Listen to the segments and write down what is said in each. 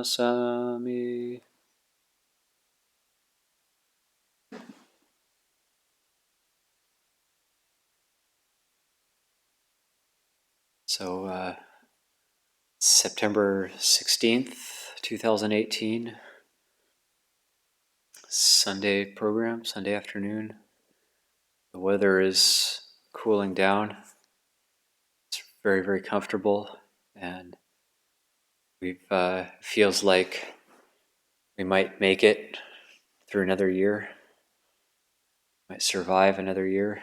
Sami. So, September 16th, 2018, Sunday program, Sunday afternoon. The weather is cooling down. It's very, very comfortable, and feels like we might make it through another year, might survive another year.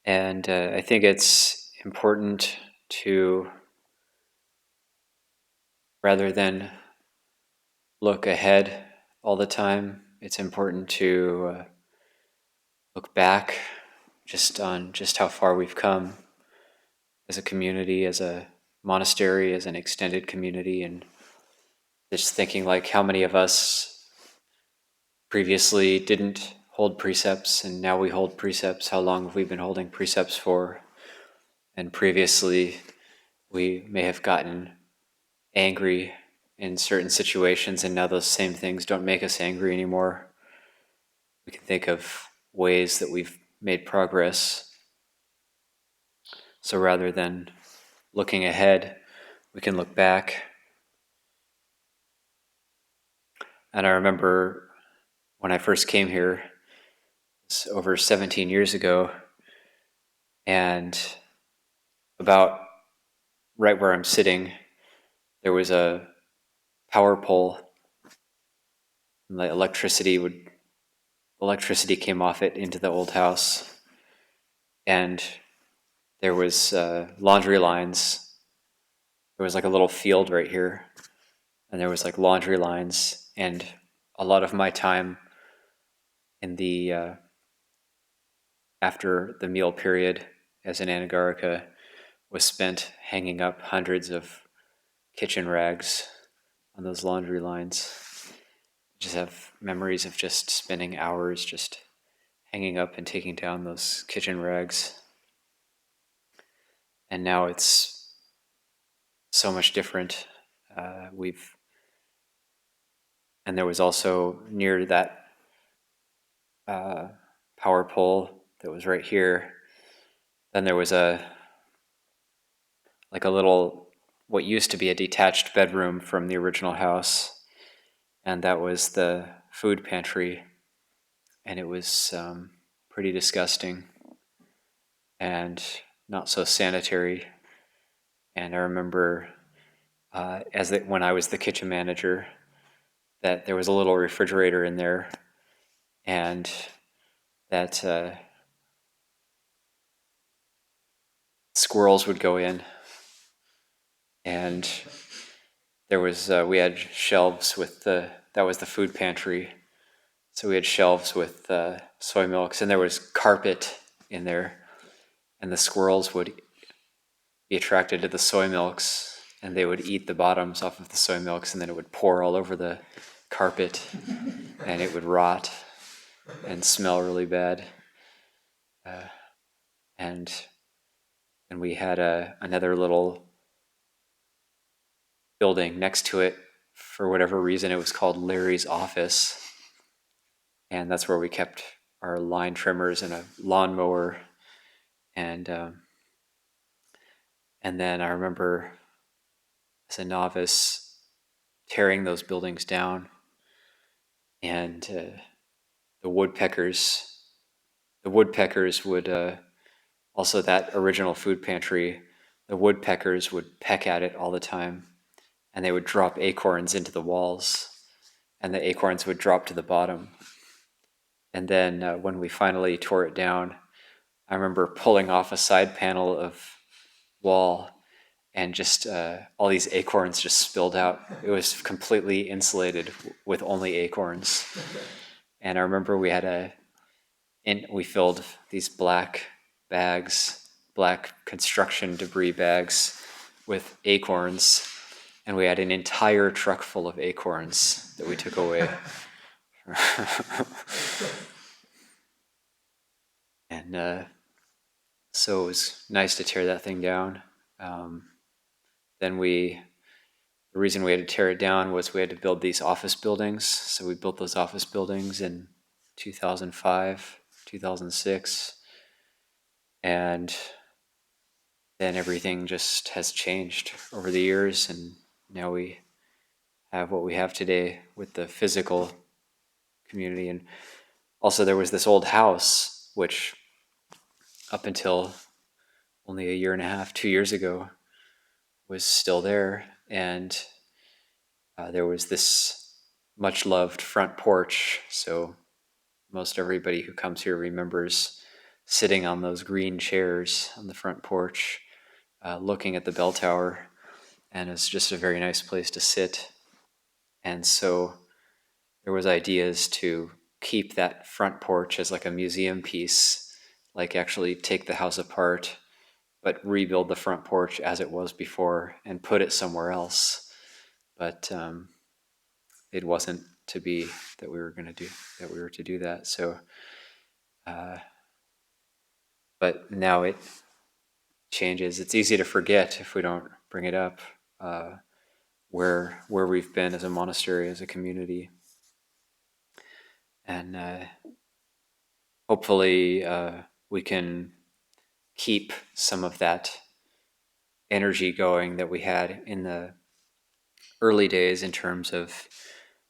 And I think it's important to, rather than look ahead all the time, it's important to look back on just how far we've come as a community, as a monastery, as an extended community, and just thinking like how many of us previously didn't hold precepts and now we hold precepts. How long have we been holding precepts for? And previously we may have gotten angry in certain situations, and now those same things don't make us angry anymore. We can think of ways that we've made progress. So rather than looking ahead, we can look back. And I remember when I first came here, it's over 17 years ago, and about right where I'm sitting, there was a power pole, and the electricity came off it into the old house, and there was laundry lines. There was like a little field right here, and there was like laundry lines, and a lot of my time in the after the meal period as an anagarika was spent hanging up hundreds of kitchen rags on those laundry lines. I just have memories of just spending hours just hanging up and taking down those kitchen rags. And now it's so much different. And there was also near that power pole that was right here. Then there was a little, what used to be a detached bedroom from the original house, and that was the food pantry, and it was pretty disgusting and not so sanitary. And I remember when I was the kitchen manager, that there was a little refrigerator in there, and that squirrels would go in, and there was we had shelves with that was the food pantry, so we had shelves with soy milks, and there was carpet in there, and the squirrels would be attracted to the soy milks, and they would eat the bottoms off of the soy milks, and then it would pour all over the carpet, and it would rot and smell really bad. And we had another little building next to it. For whatever reason, it was called Larry's office, and that's where we kept our line trimmers and a lawnmower. And then I remember as a novice tearing those buildings down, and the woodpeckers would also, that original food pantry, the woodpeckers would peck at it all the time, and they would drop acorns into the walls, and the acorns would drop to the bottom. And then when we finally tore it down, I remember pulling off a side panel of wall, and just all these acorns just spilled out. It was completely insulated with only acorns. And I remember we filled these black construction debris bags with acorns, and we had an entire truck full of acorns that we took away. And so it was nice to tear that thing down. Um, then the reason we had to tear it down was we had to build these office buildings. So we built those office buildings in 2005, 2006. And then everything just has changed over the years. And now we have what we have today with the physical community. And also there was this old house, which up until only a year and a half, 2 years ago, was still there. And there was this much loved front porch. So most everybody who comes here remembers sitting on those green chairs on the front porch, looking at the bell tower. And it's just a very nice place to sit. And so there was ideas to keep that front porch as like a museum piece, like actually take the house apart, but rebuild the front porch as it was before and put it somewhere else. But it wasn't to be that we were going to do that. We were to do that. So, but now it changes. It's easy to forget if we don't bring it up. Where we've been as a monastery, as a community, and hopefully we can keep some of that energy going that we had in the early days in terms of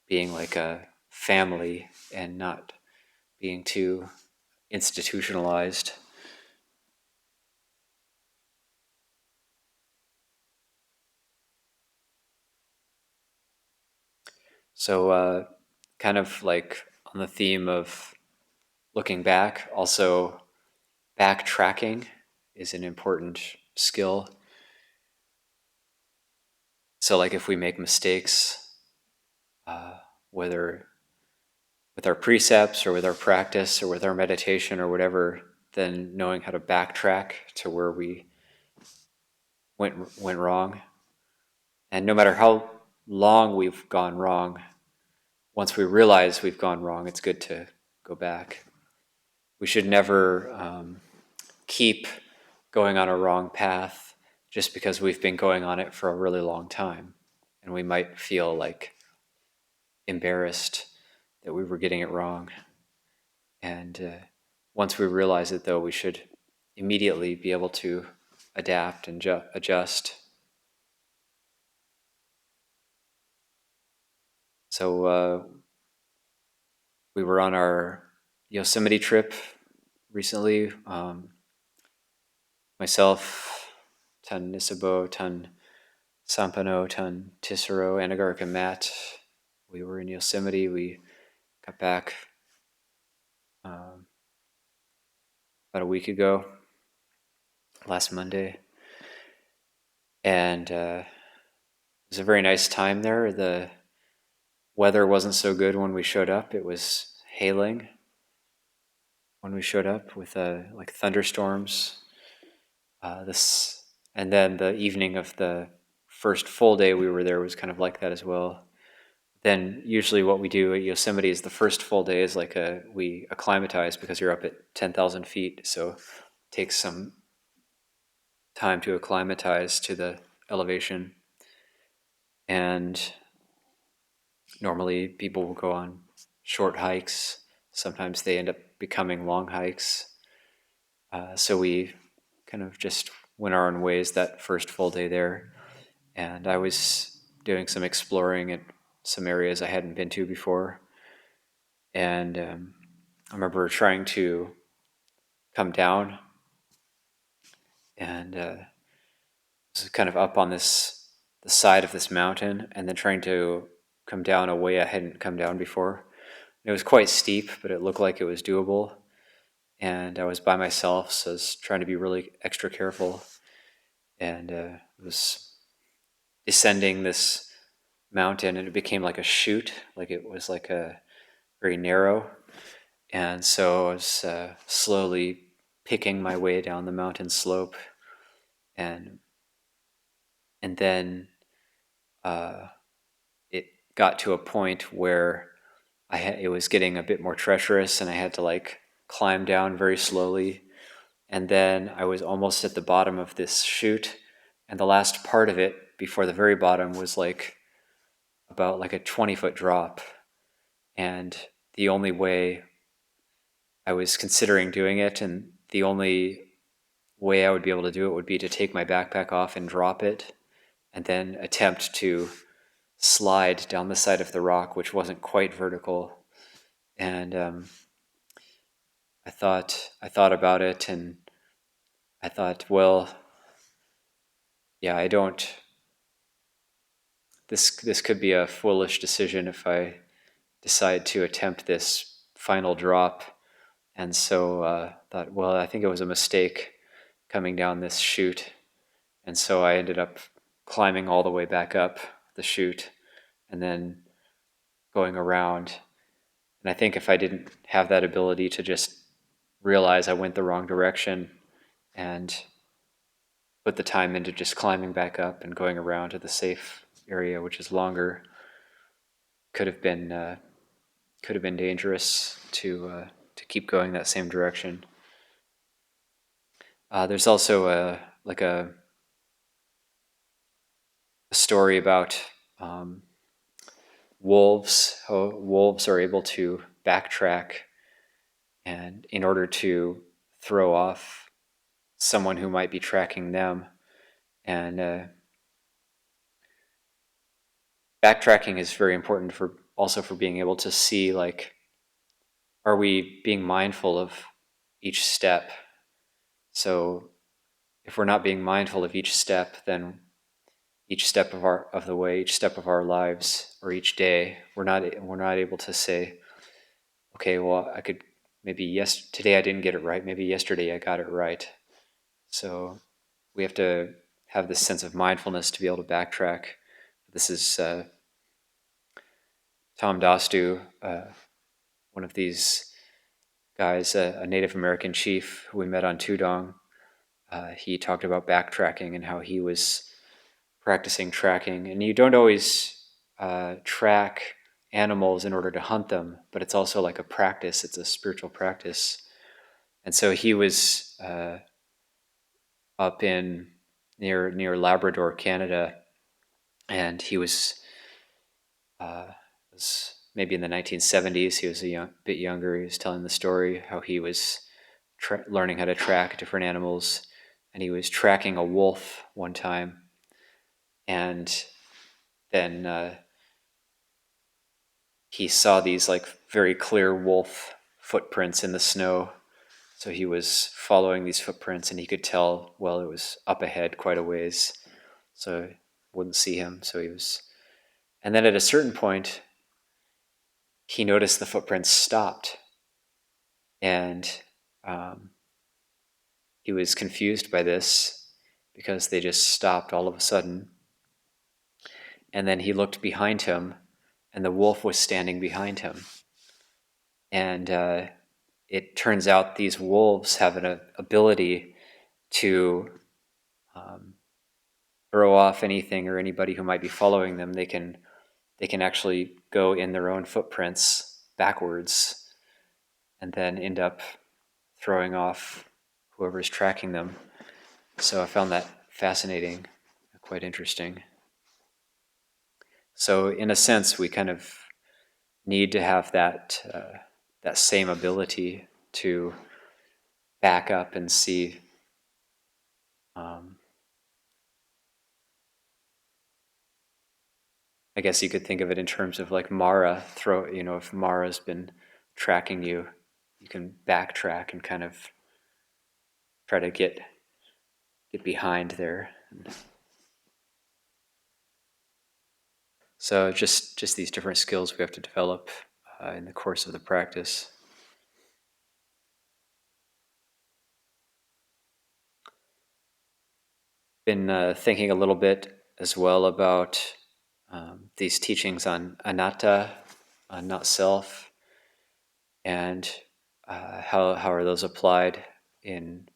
being like a family and not being too institutionalized. So kind of like on the theme of looking back, also backtracking is an important skill. So like if we make mistakes, whether with our precepts or with our practice or with our meditation or whatever, then knowing how to backtrack to where we went wrong. And no matter how long we've gone wrong, once we realize we've gone wrong, it's good to go back. We should never keep going on a wrong path just because we've been going on it for a really long time. And we might feel like embarrassed that we were getting it wrong. And once we realize it, though, we should immediately be able to adapt and adjust. So we were on our Yosemite trip recently. Myself, Tan Nisabo, Tan Sampano, Tan Tisero, Anagark, and Matt. We were in Yosemite. We got back about a week ago, last Monday. And it was a very nice time there. The weather wasn't so good when we showed up. It was hailing when we showed up with like thunderstorms. This and then the evening of the first full day we were there was kind of like that as well. Then usually what we do at Yosemite is the first full day is like we acclimatize because you're up at 10,000 feet, so it takes some time to acclimatize to the elevation. And normally people will go on short hikes. Sometimes they end up becoming long hikes. So we kind of just went our own ways that first full day there. And I was doing some exploring at some areas I hadn't been to before. And I remember trying to come down and was kind of up on the side of this mountain and then trying to come down a way I hadn't come down before. It was quite steep, but it looked like it was doable. And I was by myself, so I was trying to be really extra careful. And was descending this mountain, and it became like a chute, like it was like a very narrow. And so I was slowly picking my way down the mountain slope, and then it got to a point where it was getting a bit more treacherous, and I had to like climb down very slowly. And then I was almost at the bottom of this chute, and the last part of it, before the very bottom, was like about like a 20-foot drop. And the only way I was considering doing it, and the only way I would be able to do it would be to take my backpack off and drop it, and then attempt to slide down the side of the rock, which wasn't quite vertical. And I thought about it, and I thought, well, yeah, I don't. This could be a foolish decision if I decide to attempt this final drop. And so thought, well, I think it was a mistake coming down this chute. And so I ended up climbing all the way back up the chute and then going around. And I think if I didn't have that ability to just realize I went the wrong direction and put the time into just climbing back up and going around to the safe area, which is longer, could have been dangerous to keep going that same direction. There's also a story about wolves. How wolves are able to backtrack, and in order to throw off someone who might be tracking them. And backtracking is very important for also for being able to see, like, are we being mindful of each step? So if we're not being mindful of each step, then each step of the way, each step of our lives, or each day, we're not able to say, okay, well, I could maybe today I didn't get it right, maybe yesterday I got it right. So we have to have this sense of mindfulness to be able to backtrack. This is Tom Dastu, one of these guys, a Native American chief who we met on Tudong. He talked about backtracking and how he was practicing tracking. And you don't always track animals in order to hunt them, but it's also like a practice. It's a spiritual practice. And so he was up in near Labrador, Canada, and he was maybe in the 1970s. He was a bit younger. He was telling the story how he was learning how to track different animals, and he was tracking a wolf one time, and then he saw these like very clear wolf footprints in the snow. So he was following these footprints, and he could tell, well, it was up ahead quite a ways, so wouldn't see him. So he was, and then at a certain point, he noticed the footprints stopped, and he was confused by this because they just stopped all of a sudden. And then he looked behind him, and the wolf was standing behind him. And it turns out these wolves have an ability to throw off anything or anybody who might be following them. They can actually go in their own footprints backwards and then end up throwing off whoever's tracking them. So I found that fascinating, quite interesting. So in a sense, we kind of need to have that same ability to back up and see. I guess you could think of it in terms of like Mara. If Mara's been tracking you, you can backtrack and kind of try to get behind there. So just these different skills we have to develop in the course of the practice. Been thinking a little bit as well about these teachings on anatta, on not self, and how are those applied in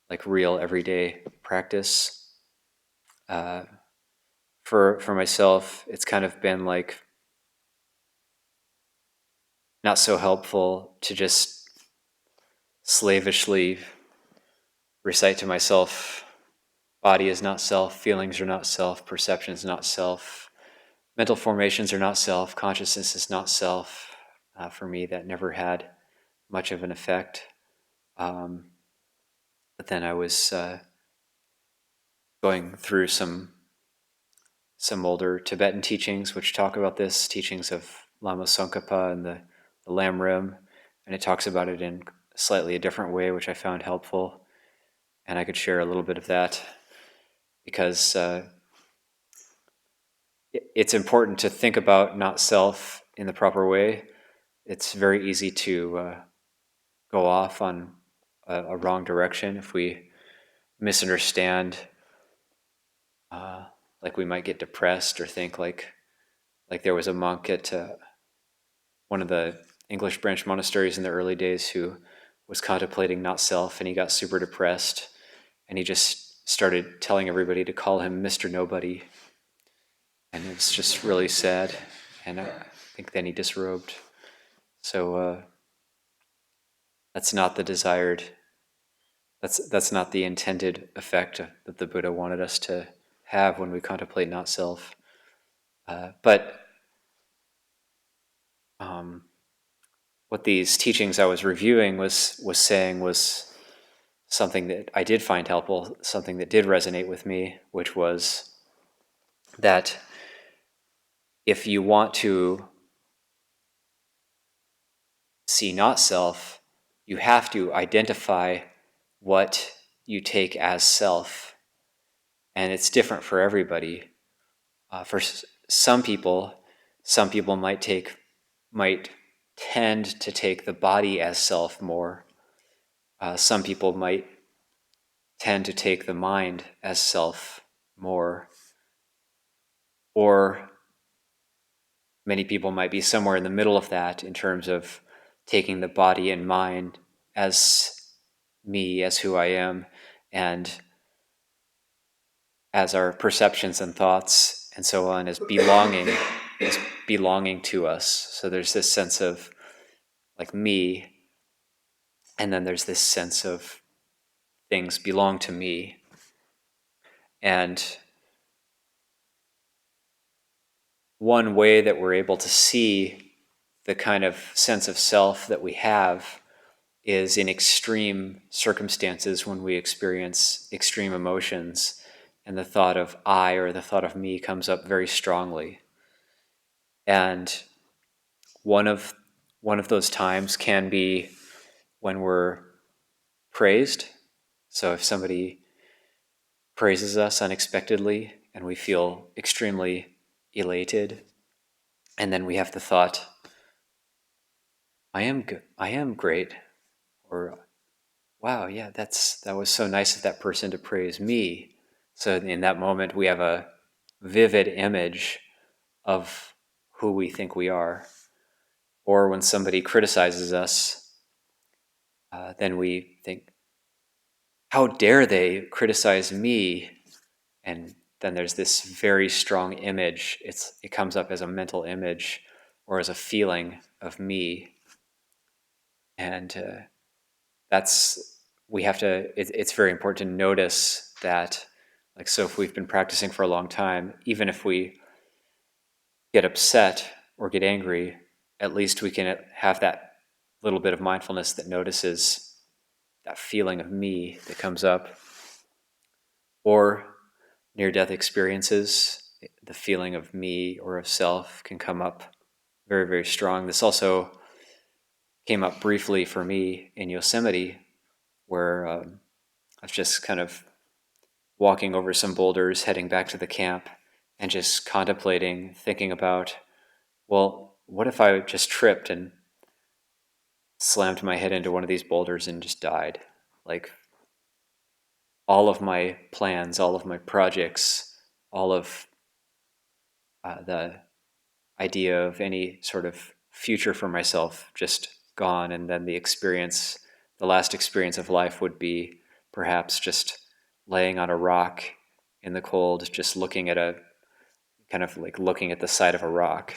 like real everyday practice. For myself, it's kind of been like not so helpful to just slavishly recite to myself, body is not self, feelings are not self, perception is not self, mental formations are not self, consciousness is not self. For me, that never had much of an effect. But then I was going through some older Tibetan teachings which talk about this, teachings of Lama Tsongkhapa and the Lam Rim, and it talks about it in slightly a different way, which I found helpful. And I could share a little bit of that because it's important to think about not self in the proper way. It's very easy to go off on a wrong direction if we misunderstand. Like we might get depressed or think like there was a monk at one of the English branch monasteries in the early days who was contemplating not self, and he got super depressed, and he just started telling everybody to call him Mr. Nobody, and it's just really sad. And I think then he disrobed. So that's not the desired. That's not the intended effect that the Buddha wanted us to have when we contemplate not self. But what these teachings I was reviewing was saying was something that I did find helpful, something that did resonate with me, which was that if you want to see not self, you have to identify what you take as self. And it's different for everybody. For some people might tend to take the body as self more. Some people might tend to take the mind as self more. Or many people might be somewhere in the middle of that in terms of taking the body and mind as me, as who I am, and as our perceptions and thoughts and so on as belonging to us. So there's this sense of like me, and then there's this sense of things belong to me. And one way that we're able to see the kind of sense of self that we have is in extreme circumstances when we experience extreme emotions, and the thought of I or the thought of me comes up very strongly. And one of those times can be when we're praised. So if somebody praises us unexpectedly and we feel extremely elated, and then we have the thought, I am great, or wow, yeah, that was so nice of that person to praise me. So in that moment, we have a vivid image of who we think we are. Or when somebody criticizes us, then we think, how dare they criticize me? And then there's this very strong image. It comes up as a mental image or as a feeling of me. And it's very important to notice that. Like, so if we've been practicing for a long time, even if we get upset or get angry, at least we can have that little bit of mindfulness that notices that feeling of me that comes up. Or near-death experiences, the feeling of me or of self can come up very, very strong. This also came up briefly for me in Yosemite, where I was just kind of walking over some boulders, heading back to the camp, and just contemplating, thinking about, well, what if I just tripped and slammed my head into one of these boulders and just died? Like, all of my plans, all of my projects, all of the idea of any sort of future for myself just gone, and then the last experience of life would be perhaps just laying on a rock in the cold, just looking at the side of a rock.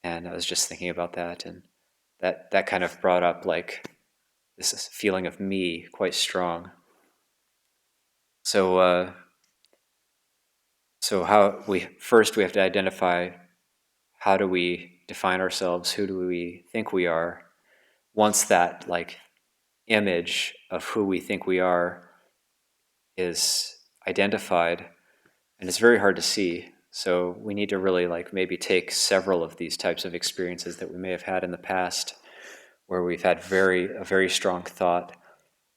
And I was just thinking about that, and that kind of brought up like this feeling of me quite strong. So how we have to identify, how do we define ourselves? Who do we think we are? Once that like image of who we think we are is identified, and it's very hard to see. So we need to really like maybe take several of these types of experiences that we may have had in the past, where we've had a very strong thought,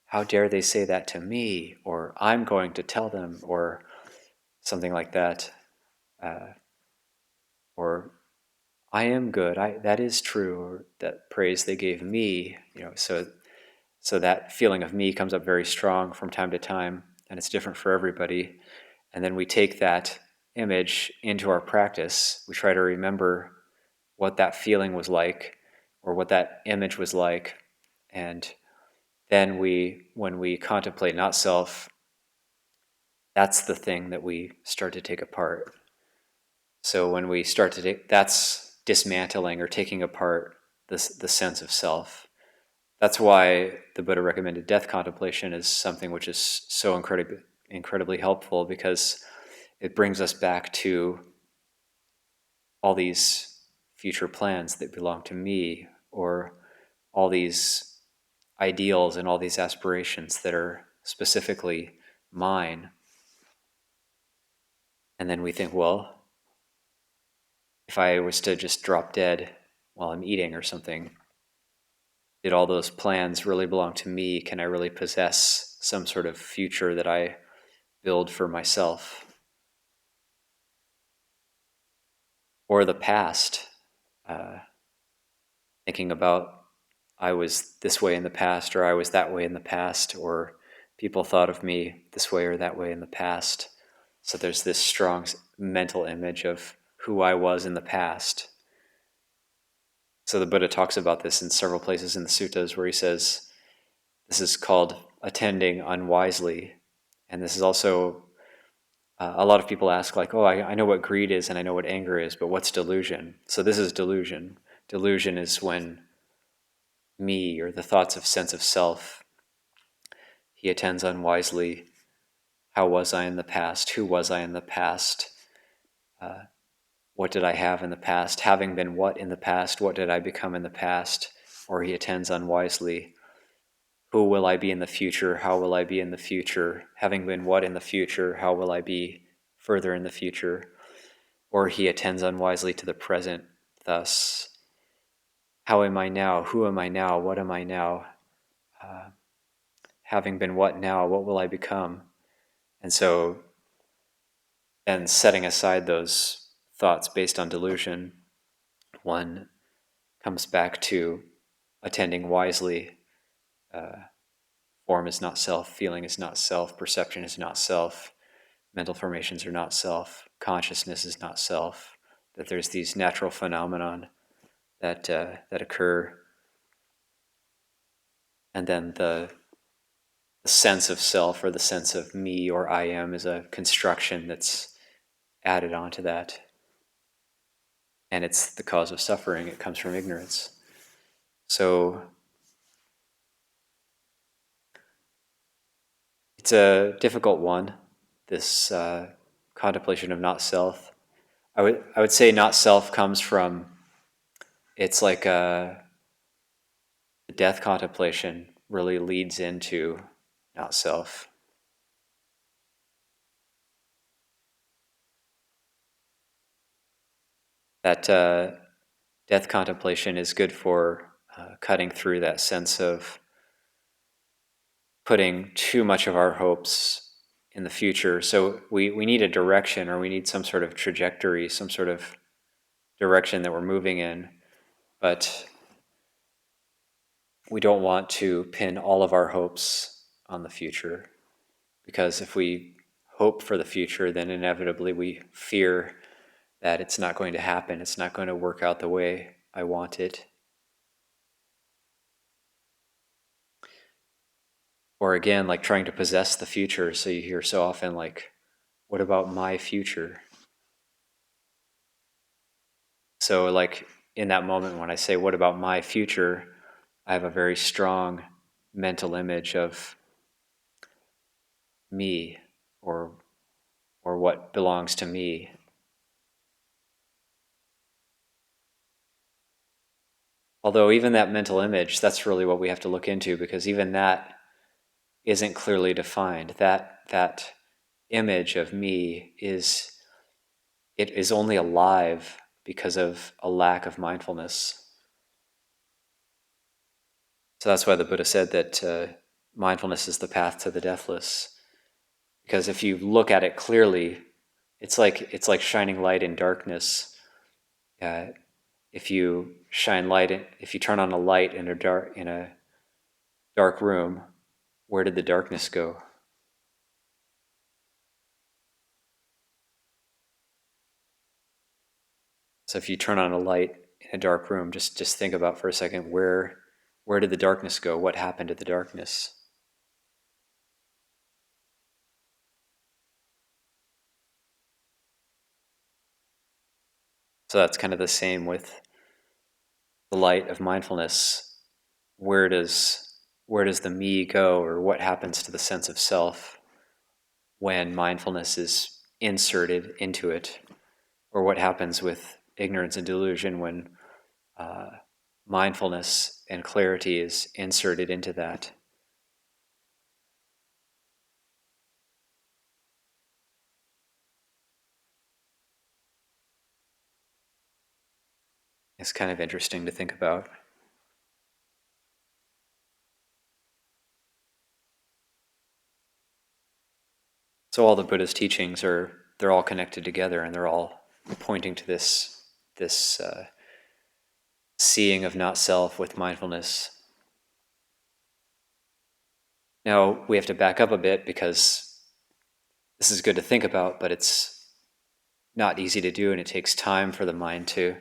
how dare they say that to me, or I'm going to tell them, or something like that, or I am good, that is true, or that praise they gave me, so that feeling of me comes up very strong from time to time, and it's different for everybody. And then we take that image into our practice. We try to remember what that feeling was like, or what that image was like. And then when we contemplate not self, that's the thing that we start to take apart. So when we start to take, that's dismantling or taking apart the sense of self. That's why the Buddha recommended death contemplation is something which is so incredibly helpful, because it brings us back to all these future plans that belong to me, or all these ideals and all these aspirations that are specifically mine. And then we think, well, if I was to just drop dead while I'm eating or something, did all those plans really belong to me? Can I really possess some sort of future that I build for myself? Or the past, uh, thinking about, I was this way in the past, or I was that way in the past, or people thought of me this way or that way in the past. So there's this strong mental image of who I was in the past. So the Buddha talks about this in several places in the suttas, where he says this is called attending unwisely. And this is also, a lot of people ask, like, oh, I know what greed is and I know what anger is, but what's delusion? So this is delusion. Delusion is when me, or the thoughts of sense of self, he attends unwisely. How was I in the past? Who was I in the past? What did I have in the past? Having been what in the past? What did I become in the past? Or he attends unwisely. Who will I be in the future? How will I be in the future? Having been what in the future? How will I be further in the future? Or he attends unwisely to the present. Thus, how am I now? Who am I now? What am I now? Having been what now? What will I become? And so, and setting aside those thoughts based on delusion, one comes back to attending wisely. Form is not self, feeling is not self, perception is not self, mental formations are not self, consciousness is not self. That there's these natural phenomenon that occur, and then the sense of self, or the sense of me or I am, is a construction that's added onto that, and it's the cause of suffering. It comes from ignorance. So it's a difficult one, this contemplation of not self. I would say not self comes from, it's like the death contemplation really leads into not self. That death contemplation is good for cutting through that sense of putting too much of our hopes in the future. So we need a direction, or we need some sort of trajectory, some sort of direction that we're moving in. But we don't want to pin all of our hopes on the future, because if we hope for the future, then inevitably we fear that it's not going to happen, it's not going to work out the way I want it. Or again, like trying to possess the future. So you hear so often, like, what about my future? So, like, in that moment when I say, what about my future? I have a very strong mental image of me or what belongs to me. Although even that mental image, that's really what we have to look into, because even that isn't clearly defined. That image of me is only alive because of a lack of mindfulness. So that's why the Buddha said that mindfulness is the path to the deathless. Because if you look at it clearly, it's like shining light in darkness. If you if you turn on a light in a dark room, where did the darkness go? So if you turn on a light in a dark room, just think about for a second, where did the darkness go? What happened to the darkness? So that's kind of the same with the light of mindfulness. Where does the me go, or what happens to the sense of self when mindfulness is inserted into it? Or what happens with ignorance and delusion when uh, mindfulness and clarity is inserted into that? It's kind of interesting to think about. So all the Buddha's teachings they're all connected together, and they're all pointing to this seeing of not self with mindfulness. Now we have to back up a bit, because this is good to think about, but it's not easy to do, and it takes time for the mind to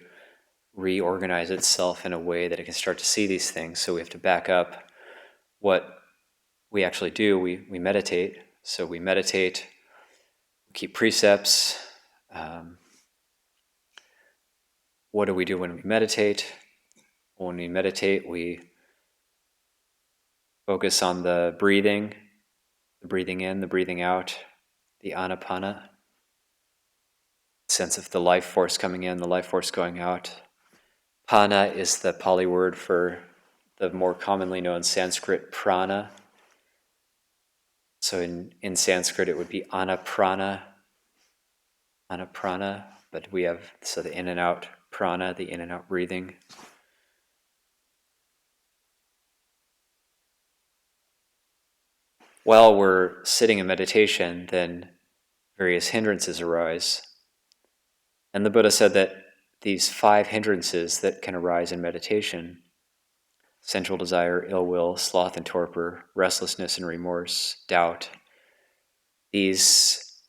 reorganize itself in a way that it can start to see these things. So we have to back up. What we actually do, we meditate. So we meditate, we keep precepts. What do we do when we meditate? When we meditate, we focus on the breathing in, the breathing out, the anapana, sense of the life force coming in, the life force going out. Pana is the Pali word for the more commonly known Sanskrit prana. So in Sanskrit it would be anaprana, but we have, so the in and out prana, the in and out breathing. While we're sitting in meditation, then various hindrances arise. And the Buddha said that these 5 hindrances that can arise in meditation, sensual desire, ill will, sloth and torpor, restlessness and remorse, doubt, these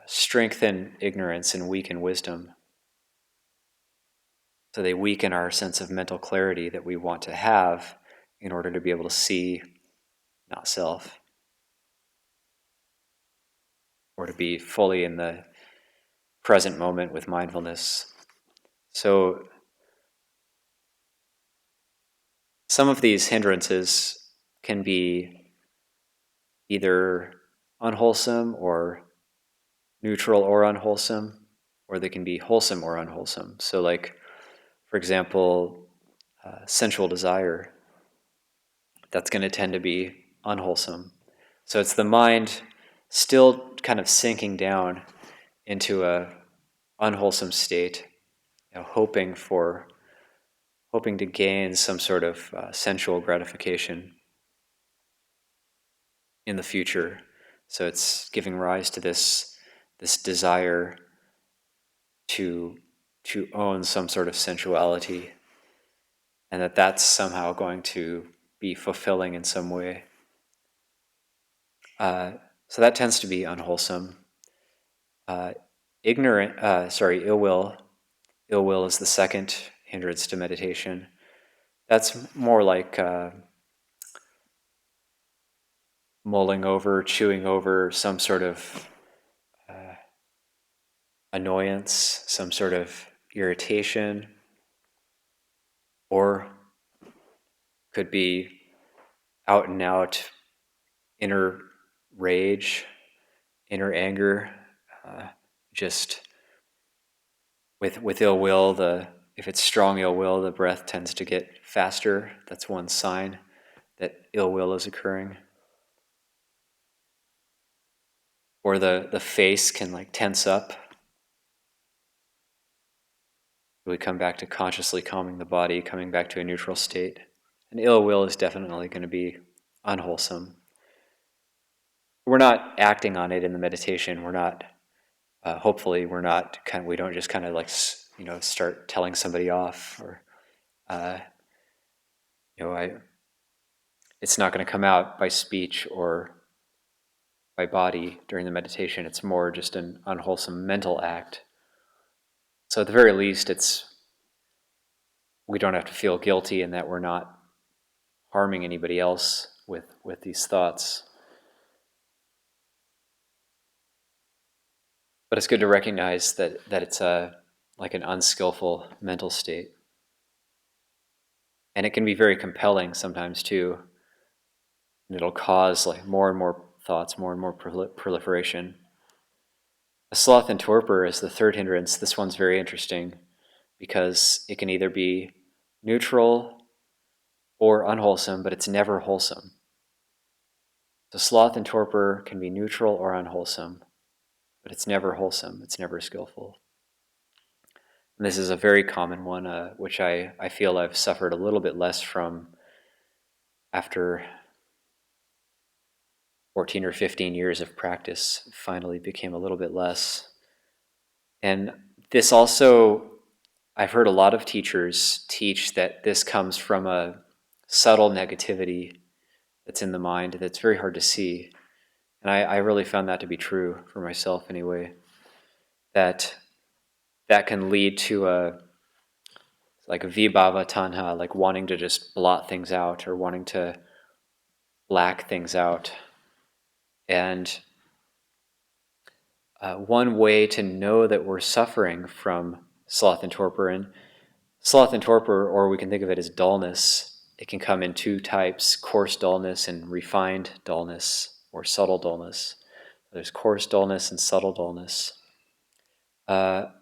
strengthen ignorance and weaken wisdom. So they weaken our sense of mental clarity that we want to have in order to be able to see not self, or to be fully in the present moment with mindfulness. So some of these hindrances can be either unwholesome or neutral or unwholesome, or they can be wholesome or unwholesome. So like, for example, sensual desire, that's going to tend to be unwholesome. So it's the mind still kind of sinking down into a unwholesome state, hoping to gain some sort of sensual gratification in the future. So it's giving rise to this desire to own some sort of sensuality, and that's somehow going to be fulfilling in some way. So that tends to be unwholesome. Uh, Ill will. Ill will is the second hindrance to meditation. That's more like mulling over, chewing over some sort of annoyance, some sort of irritation, or could be out and out inner rage, inner anger, just with ill will, if it's strong ill will, the breath tends to get faster. That's one sign that ill will is occurring. Or the face can like tense up. We come back to consciously calming the body, coming back to a neutral state. And ill will is definitely going to be unwholesome. We're not acting on it in the meditation. We're not. Hopefully, we don't just kind of like start telling somebody off, or uh, it's not going to come out by speech or by body during the meditation. It's more just an unwholesome mental act. So at the very least, we don't have to feel guilty in that we're not harming anybody else with these thoughts. But it's good to recognize that it's like an unskillful mental state. And it can be very compelling sometimes too. And it'll cause like more and more thoughts, more and more proliferation. A sloth and torpor is the third hindrance. This one's very interesting because it can either be neutral or unwholesome, but it's never wholesome. So sloth and torpor can be neutral or unwholesome, but it's never wholesome. It's never skillful. And this is a very common one, which I feel I've suffered a little bit less from after 14 or 15 years of practice. Finally became a little bit less. And this also, I've heard a lot of teachers teach that this comes from a subtle negativity that's in the mind that's very hard to see. And I really found that to be true for myself anyway. That can lead to a vibhava tanha, like wanting to just blot things out or wanting to black things out. And one way to know that we're suffering from sloth and torpor, or we can think of it as dullness, it can come in two types: coarse dullness and refined dullness, or subtle dullness. There's coarse dullness and subtle dullness.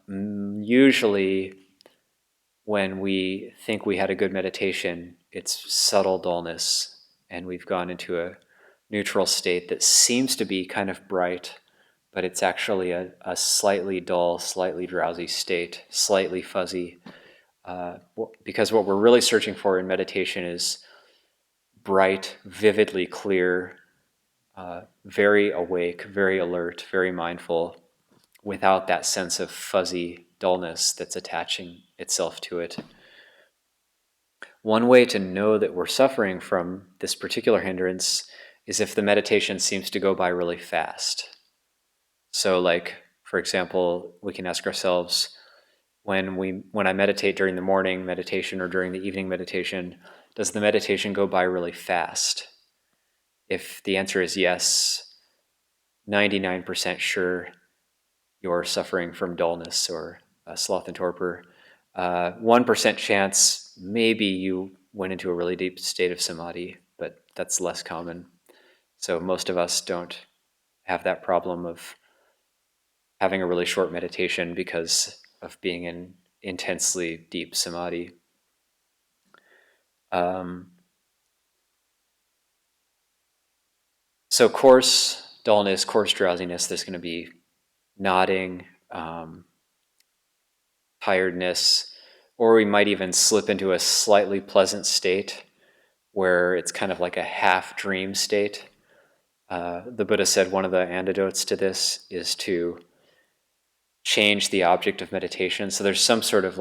Usually, when we think we had a good meditation, it's subtle dullness, and we've gone into a neutral state that seems to be kind of bright, but it's actually a slightly dull, slightly drowsy state, slightly fuzzy. Because what we're really searching for in meditation is bright, vividly clear, very awake, very alert, very mindful, without that sense of fuzzy dullness that's attaching itself to it. One way to know that we're suffering from this particular hindrance is if the meditation seems to go by really fast. So, like, for example, we can ask ourselves, when I meditate during the morning meditation or during the evening meditation, does the meditation go by really fast? If the answer is yes, 99% sure you're suffering from dullness or sloth and torpor. 1% chance maybe you went into a really deep state of samadhi, but that's less common. So most of us don't have that problem of having a really short meditation because of being in intensely deep samadhi. So coarse dullness, coarse drowsiness, there's going to be nodding, tiredness, or we might even slip into a slightly pleasant state where it's kind of like a half dream state. The Buddha said one of the antidotes to this is to change the object of meditation. So there's some sort of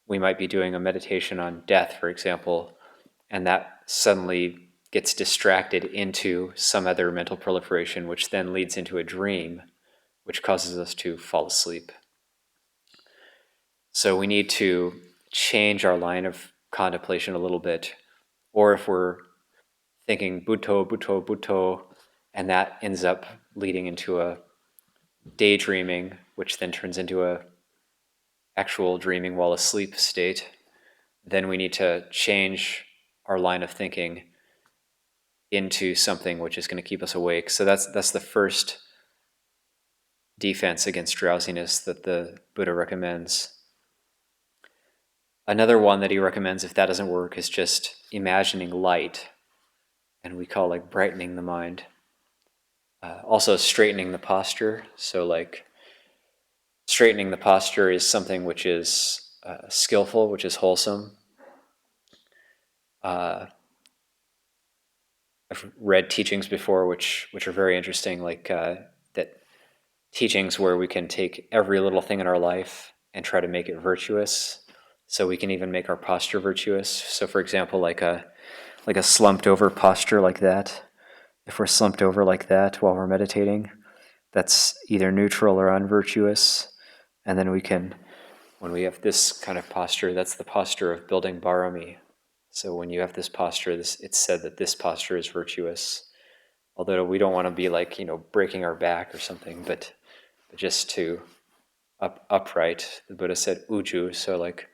we might be doing a meditation on death, for example, and that suddenly gets distracted into some other mental proliferation, which then leads into a dream, which causes us to fall asleep. So we need to change our line of contemplation a little bit. Or if we're thinking Bhutto, Bhutto, Bhutto, and that ends up leading into a daydreaming, which then turns into a actual dreaming while asleep state, then we need to change our line of thinking into something which is going to keep us awake. So that's the first defense against drowsiness that the Buddha recommends. Another one that he recommends, if that doesn't work, is just imagining light, and we call like brightening the mind. Also straightening the posture. So like straightening the posture is something which is skillful, which is wholesome. I've read teachings before which are very interesting, like that teachings where we can take every little thing in our life and try to make it virtuous. So we can even make our posture virtuous. So for example, like a slumped over posture like that. If we're slumped over like that while we're meditating, that's either neutral or unvirtuous. And then we can, when we have this kind of posture, that's the posture of building barami. So when you have this posture, it's said that this posture is virtuous. Although we don't want to be like, breaking our back or something, but just to upright. The Buddha said uju, so like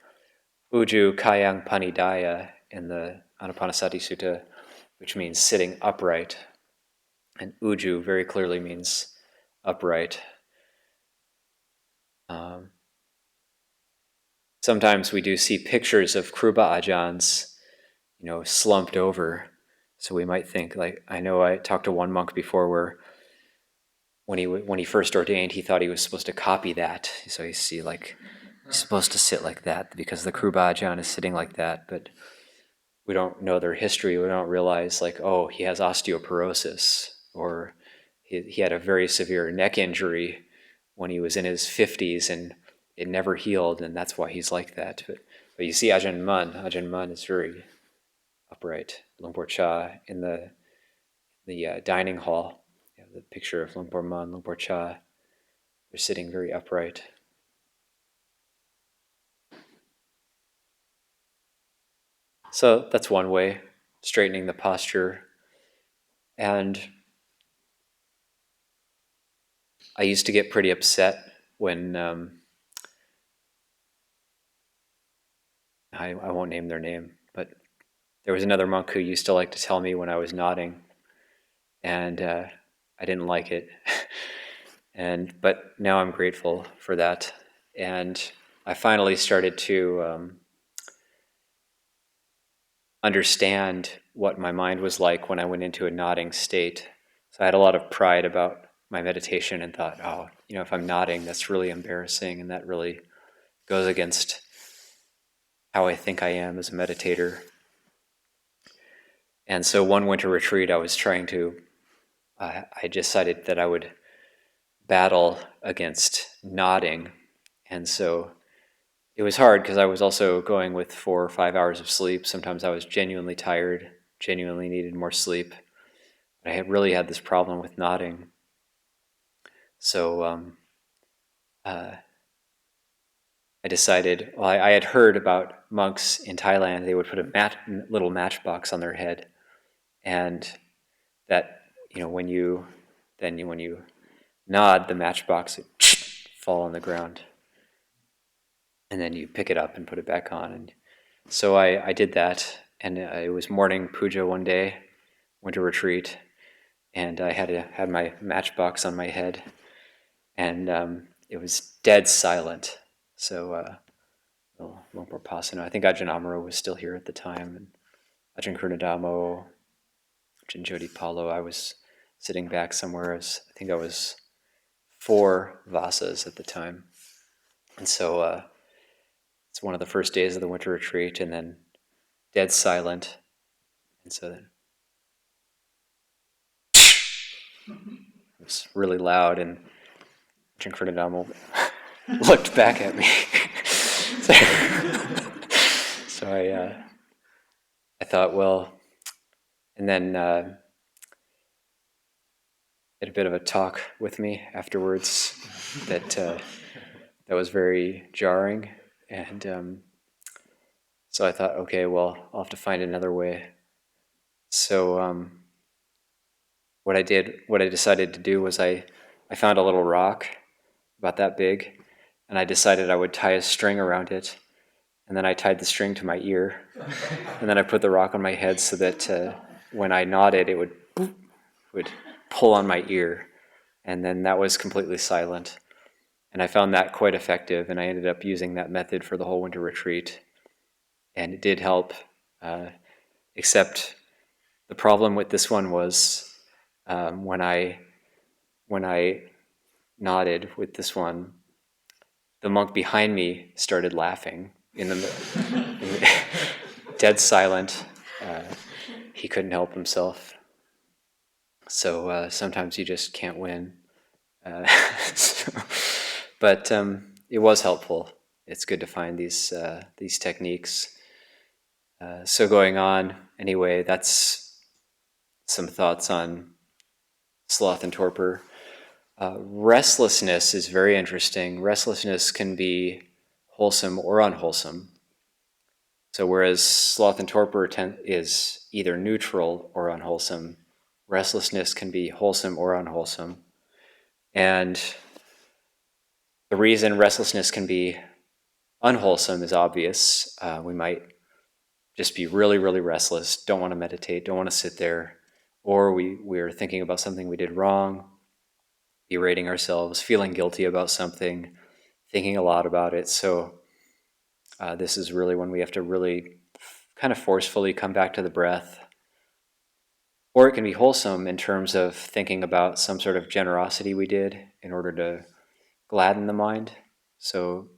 uju kayang panidaya in the Anapanasati Sutta, which means sitting upright. And uju very clearly means upright. Sometimes we do see pictures of Kruba Ajahns, slumped over. So we might think, like, I know I talked to one monk before where when he first ordained, he thought he was supposed to copy that. So you see, like, he's supposed to sit like that because the Kruba Ajahn is sitting like that. But we don't know their history. We don't realize, like, oh, he has osteoporosis, or he had a very severe neck injury when he was in his 50s and it never healed, and that's why he's like that. But you see Ajahn Mun is very upright. Lumpur Cha in the dining hall, you have the picture of Lumpur Mun, Lumpur Cha. They're sitting very upright. So that's one way, straightening the posture. And I used to get pretty upset when I won't name their name, but there was another monk who used to like to tell me when I was nodding, and I didn't like it. But now I'm grateful for that, and I finally started to understand what my mind was like when I went into a nodding state. So I had a lot of pride about my meditation and thought, oh, if I'm nodding, that's really embarrassing, and that really goes against how I think I am as a meditator. And so one winter retreat, I decided that I would battle against nodding. And so it was hard because I was also going with 4 or 5 hours of sleep. Sometimes I was genuinely tired, genuinely needed more sleep. But I had really had this problem with nodding. So I decided, well, I had heard about monks in Thailand. They would put a little matchbox on their head, and that when you nod, the matchbox would fall on the ground, and then you pick it up and put it back on. And so I did that, and it was morning puja one day, winter retreat, and I had my matchbox on my head, and it was dead silent. So Lumpur Pasano. I think Ajahn Amaro was still here at the time, and Ajahn Kurnadamo, Ajahn Jodi Palo. I was sitting back somewhere. I think I was 4 vasas at the time. And so it's one of the first days of the winter retreat, and then dead silent. And so then it was really loud, and Ajahn Kurnadamo looked back at me. So I thought, well, and then had a bit of a talk with me afterwards that was very jarring, and so I thought, okay, well, I'll have to find another way. So what I decided to do was I found a little rock about that big, and I decided I would tie a string around it, and then I tied the string to my ear, and then I put the rock on my head so that when I nodded, it would pull on my ear, and then that was completely silent. And I found that quite effective, and I ended up using that method for the whole winter retreat, and it did help. Except the problem with this one was when I nodded with this one, the monk behind me started laughing in the dead silent. He couldn't help himself. So sometimes you just can't win. So, but it was helpful. It's good to find these techniques. So going on, anyway, that's some thoughts on sloth and torpor. Restlessness is very interesting. Restlessness can be wholesome or unwholesome. So whereas sloth and torpor is either neutral or unwholesome, restlessness can be wholesome or unwholesome. And the reason restlessness can be unwholesome is obvious. We might just be really, really restless, don't want to meditate, don't want to sit there, or we're thinking about something we did wrong, berating ourselves, feeling guilty about something, thinking a lot about it. So this is really when we have to really kind of forcefully come back to the breath. Or it can be wholesome in terms of thinking about some sort of generosity we did in order to gladden the mind. So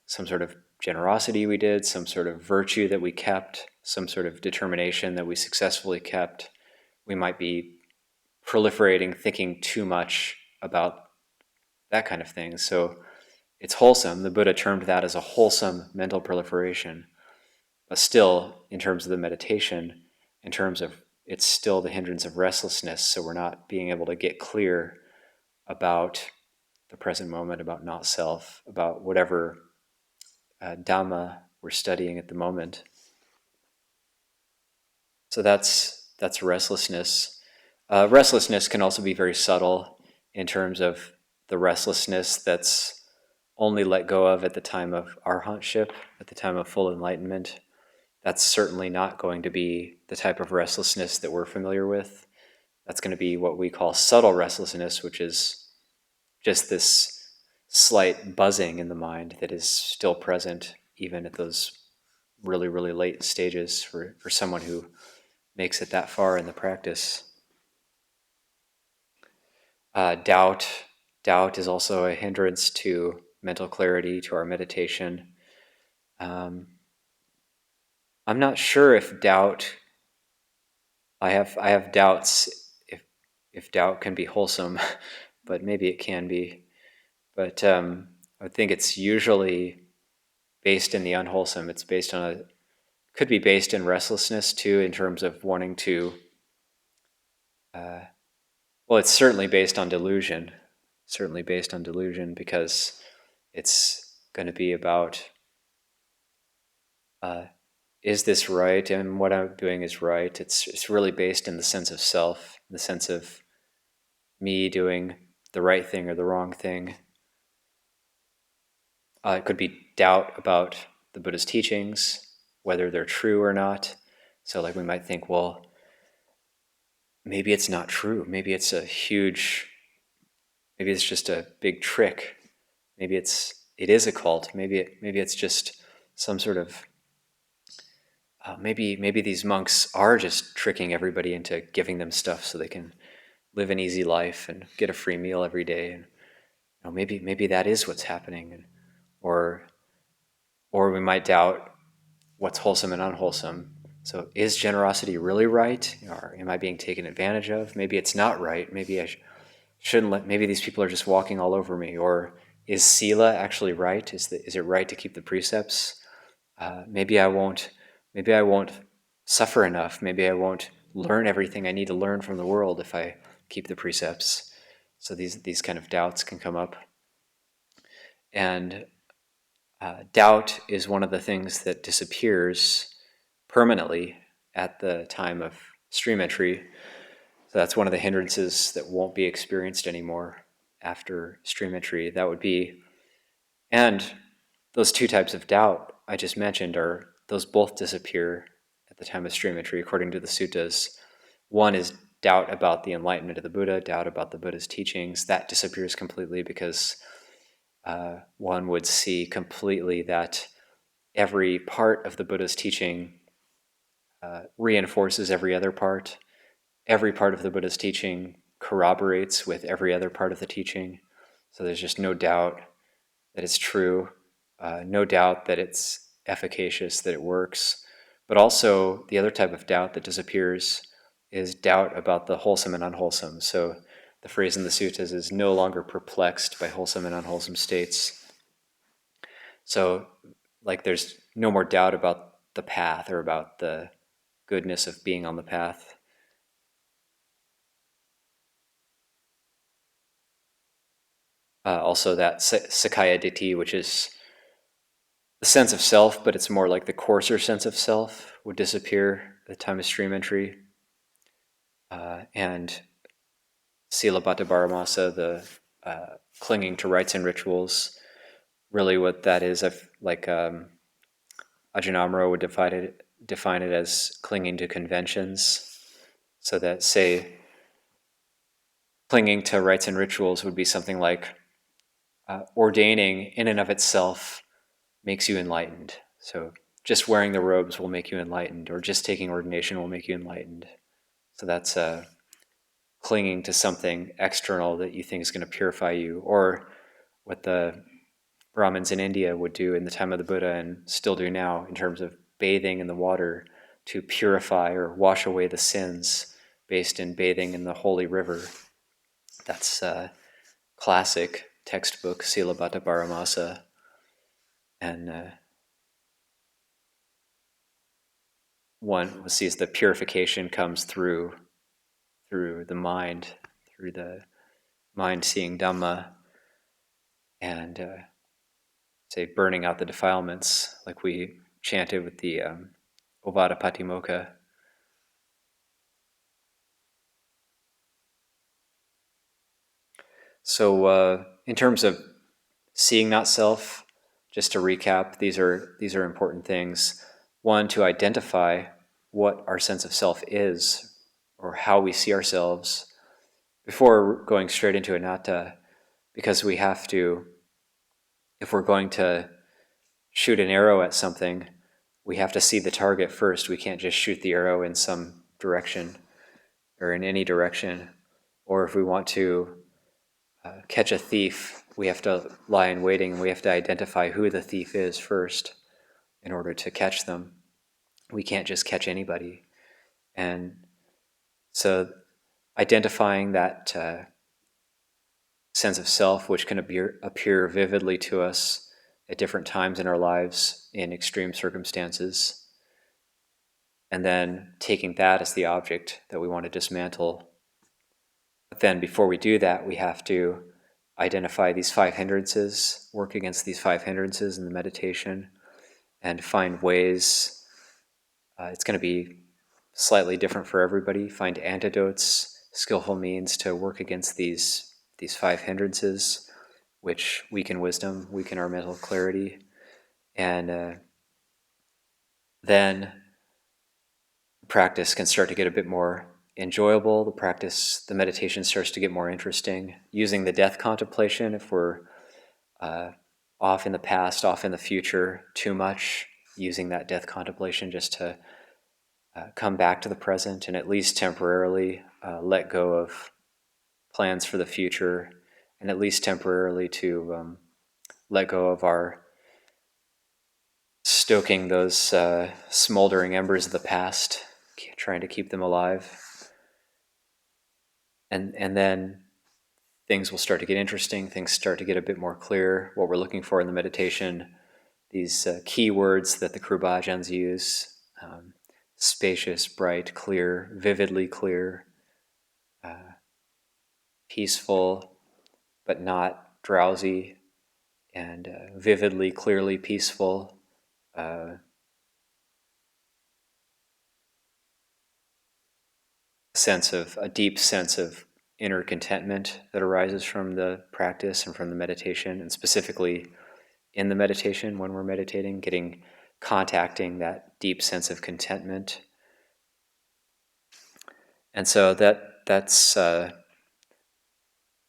some sort of generosity we did, some sort of virtue that we kept, some sort of determination that we successfully kept. We might be proliferating, thinking too much about that kind of thing. So it's wholesome. The Buddha termed that as a wholesome mental proliferation. But still, in terms of the meditation, in terms of it's still the hindrance of restlessness, so we're not being able to get clear about the present moment, about not self, about whatever Dhamma we're studying at the moment. So that's restlessness. Restlessness can also be very subtle in terms of the restlessness that's only let go of at the time of arhatship, at the time of full enlightenment. That's certainly not going to be the type of restlessness that we're familiar with. That's going to be what we call subtle restlessness, which is just this slight buzzing in the mind that is still present even at those really, really late stages for someone who makes it that far in the practice. Doubt is also a hindrance to mental clarity, to our meditation. I'm not sure if doubt. I have doubts if doubt can be wholesome, but maybe it can be. But I think it's usually based in the unwholesome. It's based on could be based in restlessness too, in terms of wanting to. Well, it's certainly based on delusion. Certainly based on delusion because it's going to be about is this right and what I'm doing is right. It's really based in the sense of self, the sense of me doing the right thing or the wrong thing. It could be doubt about the Buddha's teachings, whether they're true or not. So like we might think, well, maybe it's not true. Maybe it's maybe it's just a big trick. Maybe it is a cult. Maybe it's just some sort of maybe these monks are just tricking everybody into giving them stuff so they can live an easy life and get a free meal every day. And maybe that is what's happening. And, or we might doubt what's wholesome and unwholesome. So is generosity really right? Or am I being taken advantage of? Maybe it's not right. Maybe shouldn't let, maybe these people are just walking all over me. Or is sila actually right? Is it right to keep the precepts? Maybe I won't suffer enough. Maybe I won't learn everything I need to learn from the world if I keep the precepts. So these kind of doubts can come up. And doubt is one of the things that disappears permanently at the time of stream entry. So that's one of the hindrances that won't be experienced anymore after stream entry. That would be, and those two types of doubt I just mentioned those both disappear at the time of stream entry according to the suttas. One is doubt about the enlightenment of the Buddha, doubt about the Buddha's teachings. That disappears completely because one would see completely that every part of the Buddha's teaching reinforces every other part. Every part of the Buddha's teaching corroborates with every other part of the teaching. So there's just no doubt that it's true, no doubt that it's efficacious, that it works. But also, the other type of doubt that disappears is doubt about the wholesome and unwholesome. So the phrase in the suttas is no longer perplexed by wholesome and unwholesome states. So, like, there's no more doubt about the path or about the goodness of being on the path. Also, that Sakaya Ditti, which is the sense of self, but it's more like the coarser sense of self, would disappear at the time of stream entry. And Sila Bhatta Baramasa, the clinging to rites and rituals, really what that is, like Ajahn Amaro would define it as clinging to conventions. So that, say, clinging to rites and rituals would be something like ordaining in and of itself makes you enlightened. So just wearing the robes will make you enlightened, or just taking ordination will make you enlightened. So that's clinging to something external that you think is going to purify you, or what the Brahmins in India would do in the time of the Buddha and still do now in terms of bathing in the water to purify or wash away the sins based in bathing in the holy river. That's classic textbook Sila Bhatta Baramasa. And one sees the purification comes through the mind, through the mind seeing Dhamma, and say burning out the defilements, like we chanted with the Ovada Patimokkha. So, in terms of seeing not self, just to recap, these are important things. One, to identify what our sense of self is, or how we see ourselves, before going straight into anatta, because we have to, if we're going to shoot an arrow at something, we have to see the target first. We can't just shoot the arrow in some direction or in any direction. Or if we want to catch a thief, we have to lie in waiting and we have to identify who the thief is first in order to catch them. We can't just catch anybody. And so identifying that sense of self, which can appear vividly to us at different times in our lives in extreme circumstances, and then taking that as the object that we want to dismantle. But then before we do that, we have to identify these 5 hindrances, work against these 5 hindrances in the meditation, and find ways. It's going to be slightly different for everybody. Find antidotes, skillful means to work against these 5 hindrances, which weaken wisdom, weaken our mental clarity, and then practice can start to get a bit more enjoyable. The meditation starts to get more interesting. Using the death contemplation, if we're off in the past, off in the future too much, using that death contemplation just to come back to the present and at least temporarily let go of plans for the future, and at least temporarily to let go of our stoking those smoldering embers of the past, trying to keep them alive. And then things will start to get interesting, things start to get a bit more clear, what we're looking for in the meditation, these key words that the Kruba Ajahns use, spacious, bright, clear, vividly clear, peaceful, but not drowsy, and vividly, clearly peaceful, a deep sense of inner contentment that arises from the practice and from the meditation, and specifically in the meditation when we're meditating, contacting that deep sense of contentment. And so that's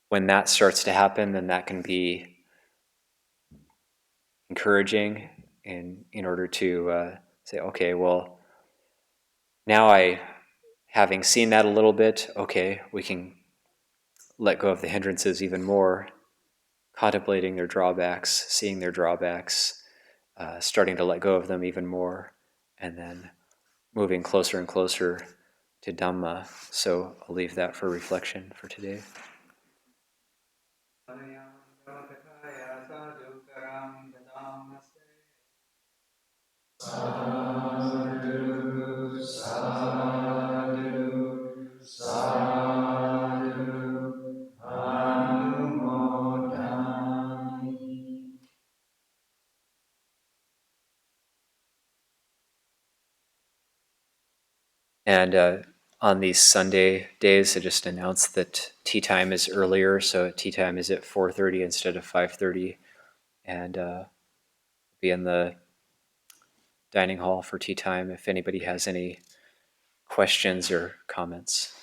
when that starts to happen, then that can be encouraging in order to say, okay, well, now having seen that a little bit, okay, we can let go of the hindrances even more, contemplating their drawbacks, seeing their drawbacks, starting to let go of them even more, and then moving closer and closer to Dhamma. So I'll leave that for reflection for today. Sadhu, sadhu, sadhu, anumodami. And on these Sunday days, I just announced that tea time is earlier, so tea time is at 4:30 instead of 5:30, and be in the dining hall for tea time if anybody has any questions or comments.